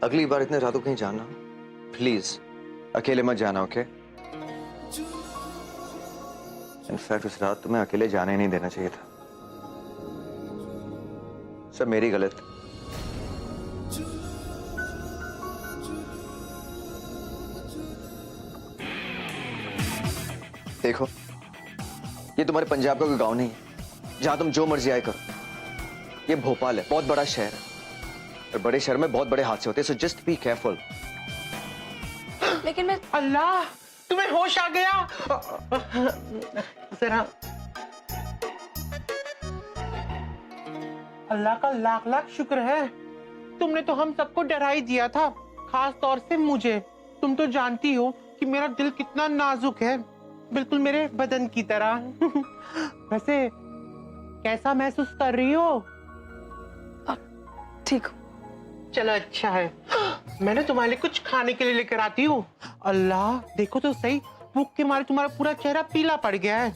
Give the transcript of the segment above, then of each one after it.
अगली बार इतने रातों कहीं जाना प्लीज अकेले मत जाना, ओके? इनफैक्ट उस रात तुम्हें अकेले जाने ही नहीं देना चाहिए था। सब मेरी गलत। देखो, ये तुम्हारे पंजाब का कोई गांव नहीं है जहां तुम जो मर्जी आए करो। ये भोपाल है, बहुत बड़ा शहर है, और बड़े शहर में बहुत बड़े हादसे होते हैं, सो जस्ट बी केयरफुल। लेकिन मैं अल्लाह, तुम्हें होश आ गया? जरा अल्लाह का लाख लाख शुक्र है। तुमने तो हम सबको डरा ही दिया था, खास तौर से मुझे। तुम तो जानती हो कि मेरा दिल कितना नाजुक है, बिल्कुल मेरे बदन की तरह। वैसे कैसा महसूस कर रही हो? ठीक हूँ। चलो अच्छा है, मैंने तुम्हारे लिए कुछ खाने के लिए लेकर आती हूँ। अल्लाह, देखो तो सही, भूख के मारे तुम्हारा पूरा चेहरा पीला पड़ गया है।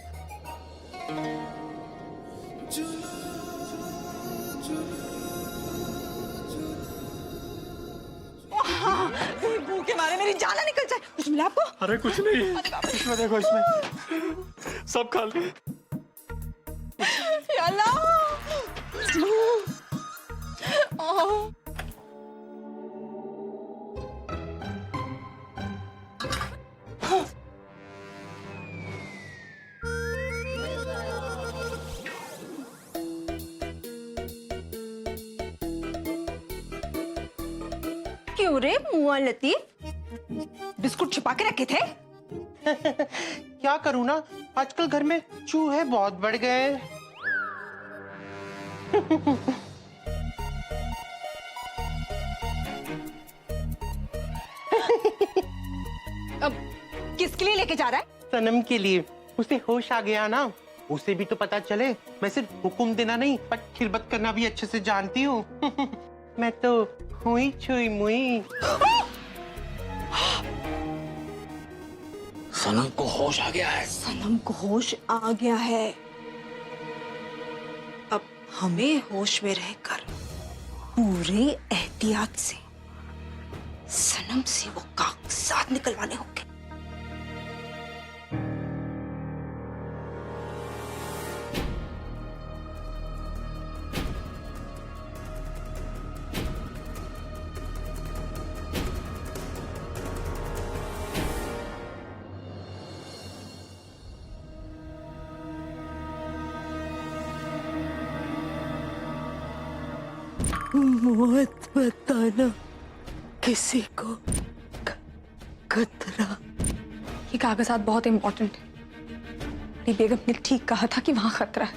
भूख के मारे मेरी जान निकल जाए। कुछ मिला आपको? अरे कुछ नहीं, इसमें देखो, इसमें सब खा लिया। या अल्लाह। क्यों रे मुआ लतीफ, बिस्कुट छुपा के रखे थे? क्या करूँ ना, आजकल घर में चूहे बहुत बढ़ गए। अब किसके लिए लेके जा रहा है? सनम के लिए। उसे होश आ गया ना, उसे भी तो पता चले मैं सिर्फ हुक्म देना नहीं पर खिदमत करना भी अच्छे से जानती हूँ। मैं तो हुई छुई मुई। सनम को होश आ गया है। सनम को होश आ गया है। अब हमें होश में रहकर पूरे एहतियात से सनम से वो कागजात निकलवाने होंगे। मत बताना किसी को, खतरा। ये कागजात बहुत इंपॉर्टेंट है। मेरी बेगम ने ठीक कहा था कि वहां खतरा है,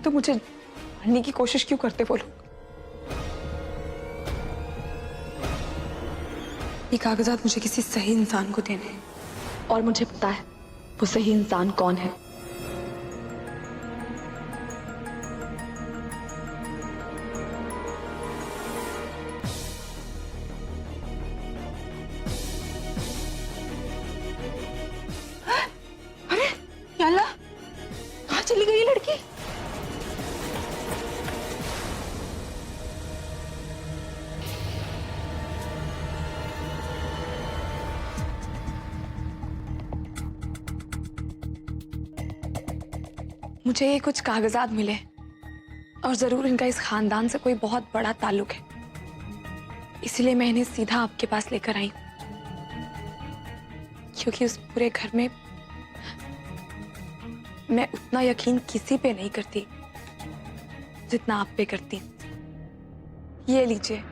तो मुझे मारने की कोशिश क्यों करते वो लोग? ये कागजात मुझे किसी सही इंसान को देने हैं, और मुझे पता है वो सही इंसान कौन है। कहाँ चली गई ये लड़की? मुझे ये कुछ कागजात मिले और जरूर इनका इस खानदान से कोई बहुत बड़ा ताल्लुक है, इसलिए मैं इन्हें सीधा आपके पास लेकर आई, क्योंकि उस पूरे घर में मैं उतना यकीन किसी पे नहीं करती जितना आप पे करती। ये लीजिए।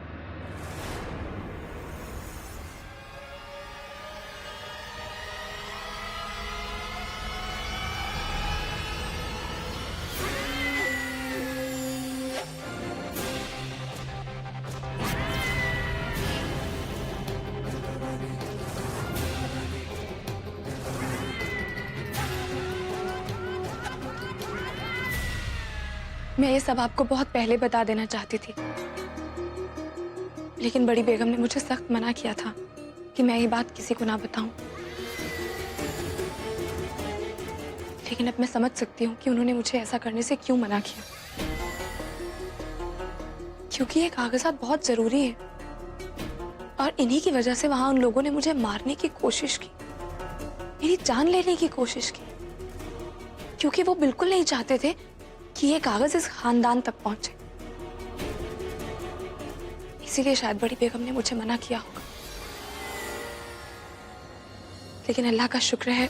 मैं ये सब आपको बहुत पहले बता देना चाहती थी, लेकिन बड़ी बेगम ने मुझे सख्त मना किया था कि मैं ये बात किसी को ना बताऊं। लेकिन अब मैं समझ सकती हूँ कि उन्होंने मुझे ऐसा करने से क्यों मना किया, क्योंकि ये कागजात बहुत जरूरी है और इन्हीं की वजह से वहां उन लोगों ने मुझे मारने की कोशिश की, मेरी जान लेने की कोशिश की, क्योंकि वो बिल्कुल नहीं चाहते थे कि ये कागज इस खानदान तक पहुंचे। इसीलिए शायद बड़ी बेगम ने मुझे मना किया होगा। लेकिन अल्लाह का शुक्र है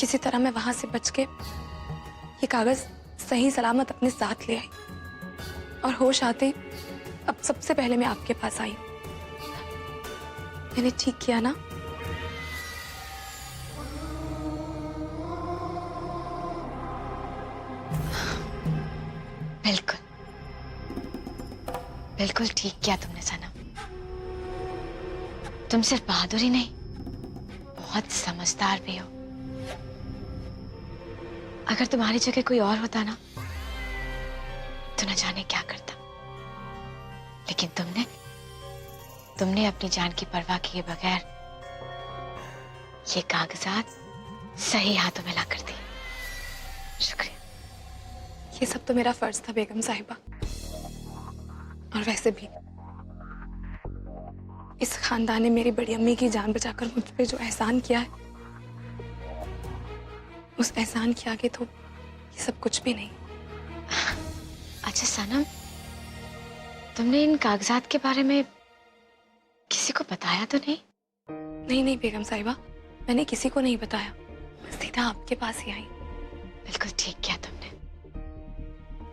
किसी तरह मैं वहां से बच के ये कागज सही सलामत अपने साथ ले आई और होश आते ही अब सबसे पहले मैं आपके पास आई। मैंने ठीक किया ना? बिल्कुल बिल्कुल ठीक किया तुमने सनम। तुम सिर्फ बहादुर ही नहीं, बहुत समझदार भी हो। अगर तुम्हारी जगह कोई और होता ना तो न जाने क्या करता। लेकिन तुमने अपनी जान की परवाह किए बगैर ये कागजात सही हाथों में ला कर दी। शुक्रिया। ये सब तो मेरा फर्ज था बेगम साहिबा। और वैसे भी इस खानदान ने मेरी बड़ी अम्मी की जान बचाकर मुझ पे जो एहसान किया है, उस एहसान के आगे तो ये सब कुछ भी नहीं। अच्छा सनम, तुमने इन कागजात के बारे में किसी को बताया तो नहीं? नहीं बेगम साहिबा, मैंने किसी को नहीं बताया, सीधा आपके पास ही आई। बिल्कुल ठीक किया तुमने।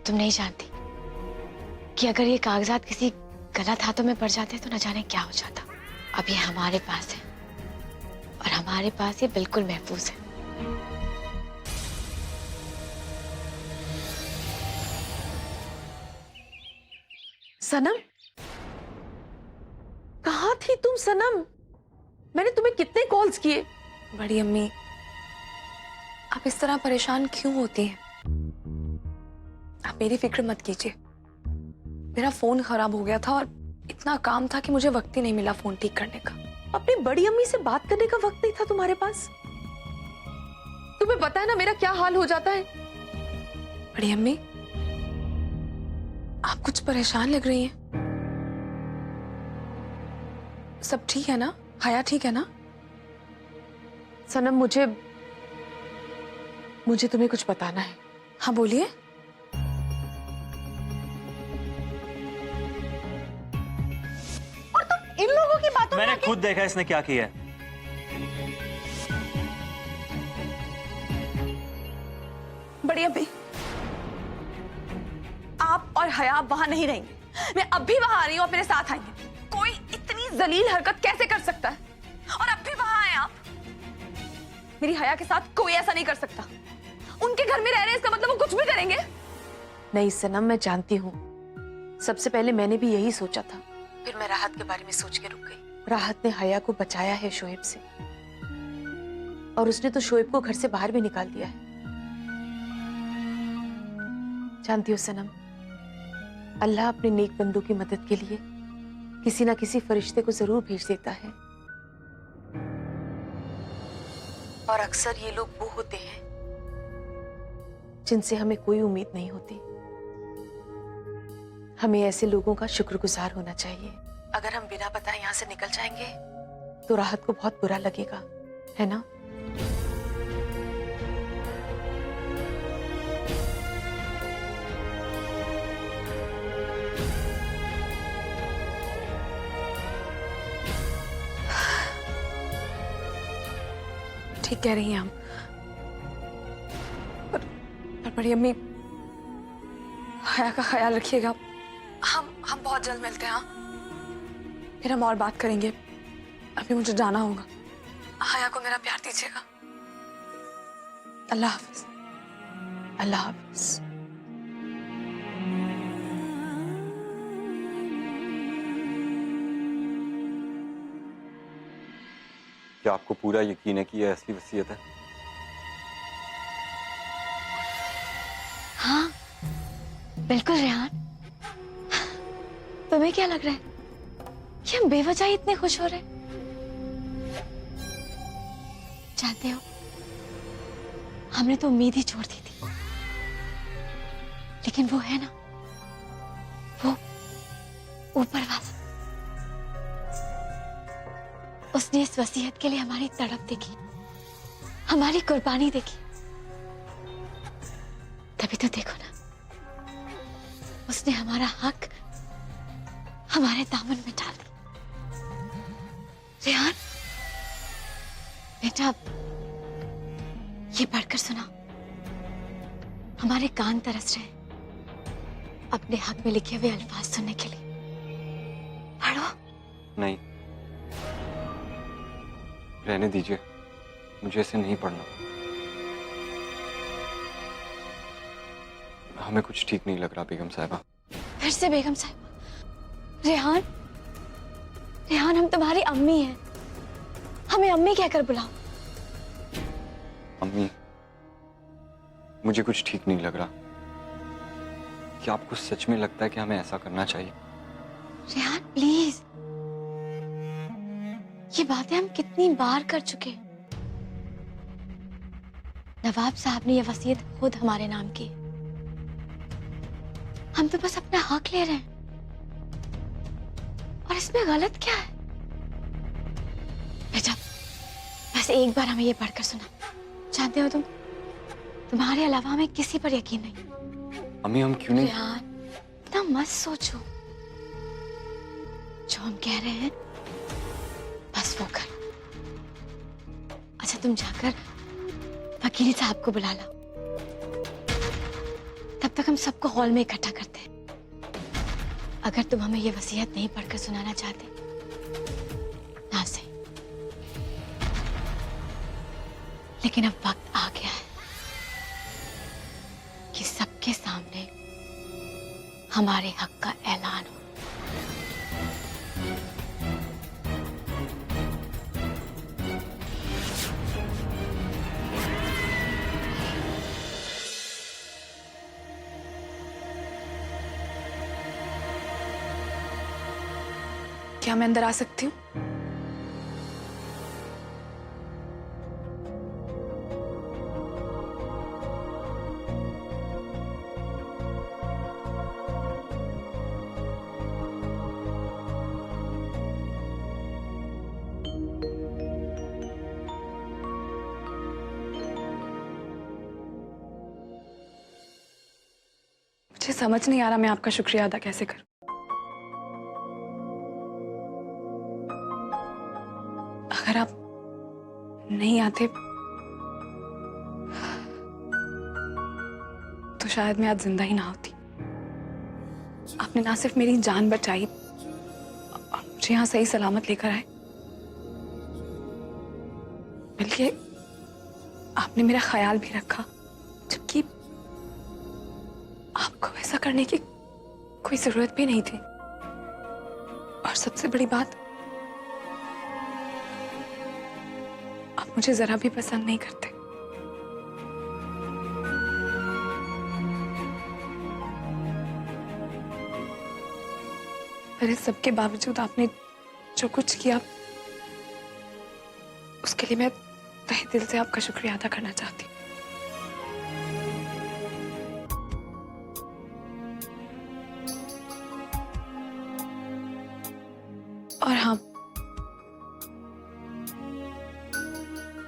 तुम नहीं जानती कि अगर ये कागजात किसी गलत हाथों में पड़ जाते तो न जाने क्या हो जाता। अब ये हमारे पास है और हमारे पास ये बिल्कुल महफूज है। सनम, कहाँ थी तुम सनम? मैंने तुम्हें कितने कॉल्स किए। बड़ी अम्मी, आप इस तरह परेशान क्यों होती हैं? आप मेरी फिक्र मत कीजिए। मेरा फोन खराब हो गया था और इतना काम था कि मुझे वक्त ही नहीं मिला फोन ठीक करने का। अपनी बड़ी अम्मी से बात करने का वक्त नहीं था तुम्हारे पास? तुम्हें पता है ना मेरा क्या हाल हो जाता है। बड़ी अम्मी, आप कुछ परेशान लग रही हैं। सब ठीक है ना? हया ठीक है ना? सनम, मुझे तुम्हें कुछ बताना है। हाँ बोलिए। और तुम इन लोगों की बातों में मैंने खुद देखा इसने क्या किया है। बड़ी अम्मी, आप और हया वहां नहीं रहेंगे। मैं अब भी वहां आ रही हूँ, आप मेरे साथ आएंगे। कोई इतनी जलील हरकत कैसे कर सकता है? और अब भी वहां आए आप। मेरी हया के साथ कोई ऐसा नहीं कर सकता। उनके घर में रह रहे हैं, इसका मतलब वो कुछ भी करेंगे। नहीं सनम, मैं जानती हूँ। सबसे पहले मैंने भी यही सोचा था, फिर मैं राहत के बारे में सोच के रुक गई। राहत ने हया को बचाया है शोएब से, और उसने तो शोएब को घर से बाहर भी निकाल दिया है। जानती हो सनम, अल्लाह अपने नेक बंदों की मदद के लिए किसी ना किसी फरिश्ते को जरूर भेज देता है। और अक्सर ये लोग वो होते हैं जिनसे हमें कोई उम्मीद नहीं होती। हमें ऐसे लोगों का शुक्रगुजार होना चाहिए। अगर हम बिना बताए यहाँ से निकल जाएंगे तो राहत को बहुत बुरा लगेगा, है ना? ठीक कह रही हैं आप। पर बड़ी अम्मी, हया का ख्याल रखिएगा। हम बहुत जल्द मिलते हैं। हाँ, फिर हम और बात करेंगे। अभी मुझे जाना होगा। हया को मेरा प्यार दीजिएगा। अल्लाह हाफिज। अल्लाह हाफिज। क्या आपको पूरा यकीन है कि यह असली वसीयत है? हाँ बिल्कुल रेहान। तुम्हें क्या लग रहा है कि हम बेवजह ही इतने खुश हो रहे हैं? जानते हो, हमने तो उम्मीद ही छोड़ दी थी, लेकिन वो है ना, ऊपर वाला, उसने इस वसीयत के लिए हमारी तड़प देखी, हमारी कुर्बानी देखी। तभी तो देखो ना, उसने हमारा हक हमारे दामन में डाल दिया। रेहान बेटा, ये पढ़कर सुना, हमारे कान तरस रहे अपने हक में लिखे हुए अल्फाज सुनने के लिए। पढ़ो। नहीं, रहने दीजिए, मुझे इसे नहीं पढ़ना। हमें कुछ ठीक नहीं लग रहा बेगम साहिबा। फिर से बेगम साहिबा? रेहान, रेहान हम तुम्हारी अम्मी हैं, हमें अम्मी कहकर बुलाओ। अम्मी, मुझे कुछ ठीक नहीं लग रहा। क्या आपको सच में लगता है कि हमें ऐसा करना चाहिए? रेहान प्लीज, ये बातें हम कितनी बार कर चुके हैं। नवाब साहब ने यह वसीयत खुद हमारे नाम की, हम तो बस अपना हक ले रहे हैं, और इसमें गलत क्या है? बेटा, बस एक बार हमें ये पढ़कर सुना। जानते हो तुम, तुम्हारे अलावा हमें किसी पर यकीन नहीं। अम्मी, हम क्यों नहीं? रेहान, इतना मत सोचो, जो हम कह रहे हैं बस वो कर। अच्छा, तुम जाकर वकील साहब को बुला लो, तब तक हम सबको हॉल में इकट्ठा करते हैं। अगर तुम हमें ये वसीयत नहीं पढ़कर सुनाना चाहते, ना सही, लेकिन अब वक्त आ गया है कि सबके सामने हमारे हक का ऐलान हो। क्या मैं अंदर आ सकती हूँ? मुझे समझ नहीं आ रहा मैं आपका शुक्रिया अदा कैसे करूं। अगर आप नहीं आते तो शायद मैं आज जिंदा ही ना होती। आपने ना सिर्फ मेरी जान बचाई और मुझे यहाँ सही सलामत लेकर आए, बल्कि आपने मेरा ख्याल भी रखा, जबकि आपको ऐसा करने की कोई जरूरत भी नहीं थी। और सबसे बड़ी बात, आप मुझे जरा भी पसंद नहीं करते। पर इस सबके बावजूद आपने जो कुछ किया, उसके लिए मैं तहे दिल से आपका शुक्रिया अदा करना चाहती हूँ। और हाँ,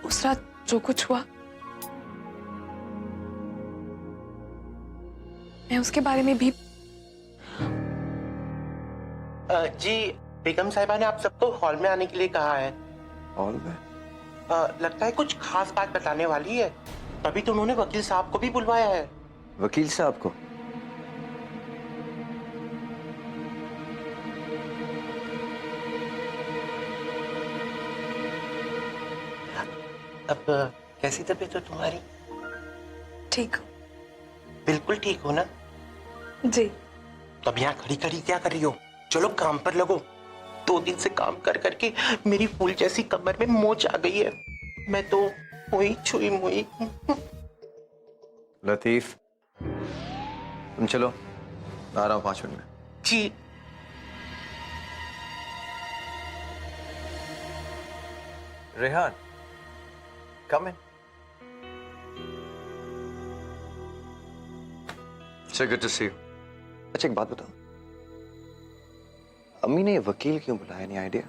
उस रात जो कुछ हुआ, मैं उसके बारे में भी। जी, बेगम साहिबा ने आप सबको हॉल में आने के लिए कहा है। हॉल में? लगता है कुछ खास बात बताने वाली है, तभी तो उन्होंने वकील साहब को भी बुलवाया है। वकील साहब को? अब कैसी तबीयत है तुम्हारी? ठीक हो? बिल्कुल ठीक हो ना? जी। तब यहाँ खड़ी खड़ी क्या कर रही हो? चलो काम पर लगो। 2 दिन से काम कर करके मेरी फूल जैसी कमर में मोच आ गई है। मैं तो हुई छुई मुई। लतीफ, तुम चलो, आ रहा हूँ 5 मिनट में। जी। Rehan, come in. So good to see you. अच्छा, एक बात बताओ, अम्मी ने वकील क्यों बुलाया? नहीं आइडिया?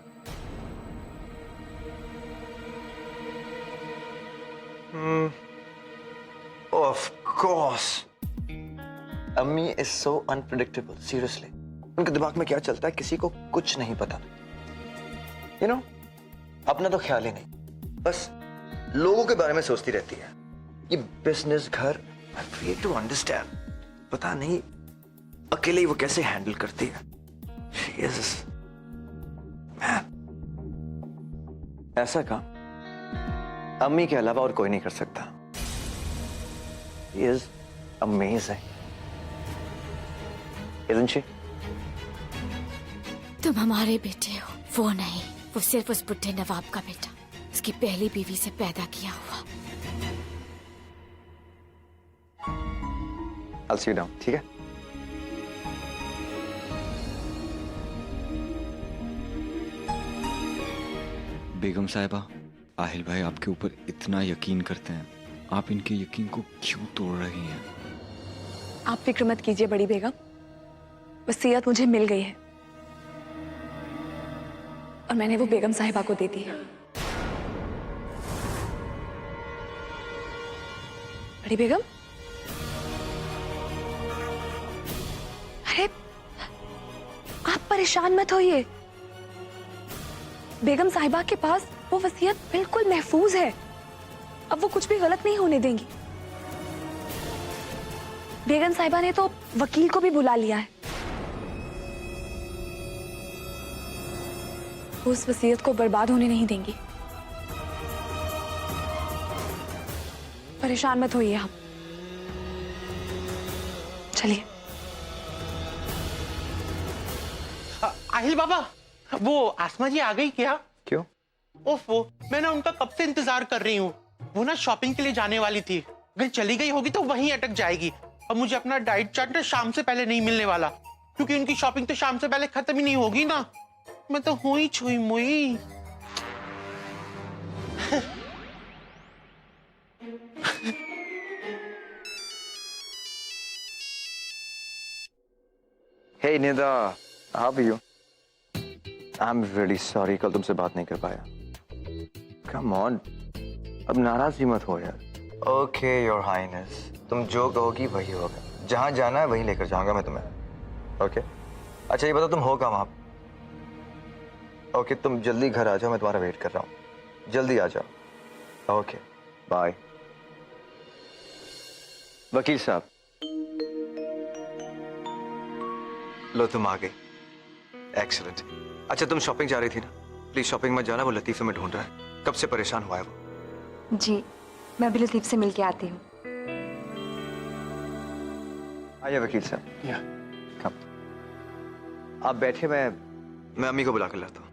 ऑफ कोर्स, अम्मी इज सो अनप्रेडिक्टेबल. सीरियसली, उनके दिमाग में क्या चलता है किसी को कुछ नहीं पता. यू नो, अपना तो ख्याल ही नहीं, बस लोगों के बारे में सोचती रहती है. ये बिजनेस, घर, आई फेल टू अंडरस्टैंड. पता नहीं अकेले ही वो कैसे हैंडल करती है. She is man. ऐसा काम अम्मी के अलावा और कोई नहीं कर सकता. She is amazing, isn't she? तुम हमारे बेटे हो, वो नहीं. वो सिर्फ उस बुढ़े नवाब का बेटा, उसकी पहली बीवी से पैदा किया हुआ. I'll see you down, ठीक है? बेगम साहिबा, आहिल भाई आपके ऊपर इतना यकीन करते हैं, आप इनके यकीन को क्यों तोड़ रही हैं? आप फिक्र मत कीजिए बड़ी बेगम, वसीयत मुझे मिल गई है और मैंने वो बेगम साहिबा को दे दी है. बड़ी बेगम, अरे आप परेशान मत होइए. बेगम साहिबा के पास वो वसीयत बिल्कुल महफूज है. अब वो कुछ भी गलत नहीं होने देंगी. बेगम साहिबा ने तो वकील को भी बुला लिया है. वो उस वसीयत को बर्बाद होने नहीं देंगी. परेशान मत होइए आप. चलिए. आहिल बाबा, वो आसमा जी आ गई क्या? क्यों? ओफो, मैं ना उनका कब से इंतजार कर रही हूँ. वो ना शॉपिंग के लिए जाने वाली थी. अगर चली गई होगी तो वहीं अटक जाएगी. अब मुझे अपना डाइट चार्ट ना शाम से पहले नहीं मिलने वाला, क्योंकि उनकी शॉपिंग तो शाम से पहले खत्म ही नहीं होगी ना. मैं तो हुई छुई मुई. Hey Nida, how are you? I'm really sorry, कल तुमसे बात नहीं कर पाया. Come on, अब नाराज ही मत हो यार. Okay, Your Highness, तुम जो कहोगी वही होगा. जहाँ जाना है वहीं लेकर जाऊंगा मैं तुम्हें. Okay? अच्छा ये बताओ तुम हो कहाँ वहाँ? Okay, तुम जल्दी घर आ जाओ, मैं तुम्हारा वेट कर रहा हूँ. जल्दी आ जाओ. Okay, bye. वकील साहब, लो तुम आ गई. एक्सीलेंट. अच्छा तुम शॉपिंग जा रही थी ना? प्लीज शॉपिंग मत जाना, वो लतीफे में ढूंढ रहा है. कब से परेशान हुआ है वो. जी, मैं अभी लतीफ से मिलके आती हूँ. आइए वकील साहब. या कम. आप बैठे, मैं अम्मी को बुला कर लाता हूँ.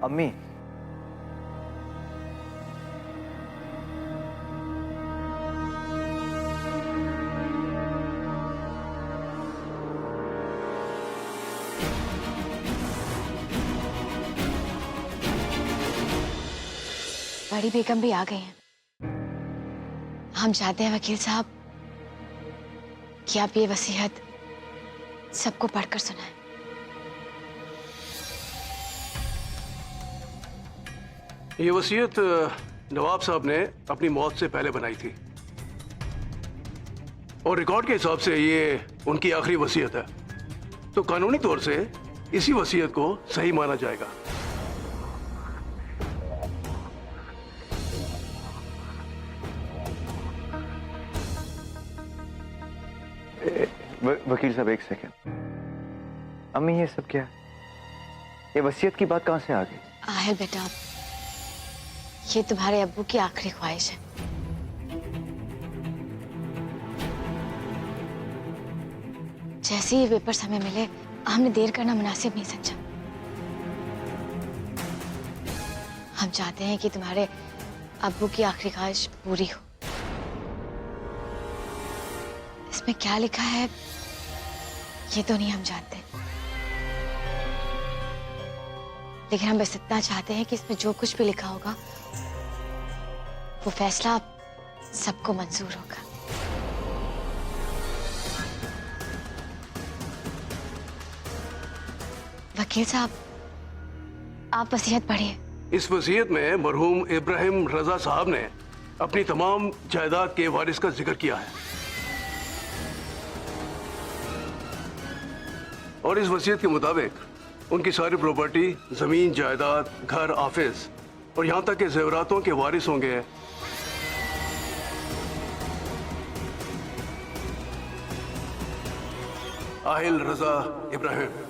अम्मी, बड़ी बेगम भी आ गई हैं. हम चाहते हैं वकील साहब कि आप ये वसीयत सबको पढ़कर सुनाएं. ये वसीयत नवाब साहब ने अपनी मौत से पहले बनाई थी और रिकॉर्ड के हिसाब से ये उनकी आखिरी वसीयत है, तो कानूनी तौर से इसी वसीयत को सही माना जाएगा. वकील साहब एक सेकंड. अम्मी ये सब क्या है? ये वसीयत की बात कहां से आ गई? आहिल बेटा, ये तुम्हारे अब्बू की आखिरी ख्वाहिश है। जैसे ही पेपर्स हमें मिले, हमने देर करना मुनासिब नहीं समझा। हम चाहते हैं कि तुम्हारे अब्बू की आखिरी ख्वाहिश पूरी हो। इसमें क्या लिखा है ये तो नहीं हम जानते, लेकिन हम बस इतना चाहते हैं कि इसमें जो कुछ भी लिखा होगा वो फैसला सबको मंजूर होगा। वकील साहब, आप वसीयत पढ़िए। इस वसीयत में मरहूम इब्राहिम रजा साहब ने अपनी तमाम जायदाद के वारिस का जिक्र किया है और इस वसीयत के मुताबिक उनकी सारी प्रॉपर्टी, जमीन, जायदाद, घर, ऑफिस और यहां तक के जेवरातों के वारिस होंगे आहिल रजा इब्राहिम।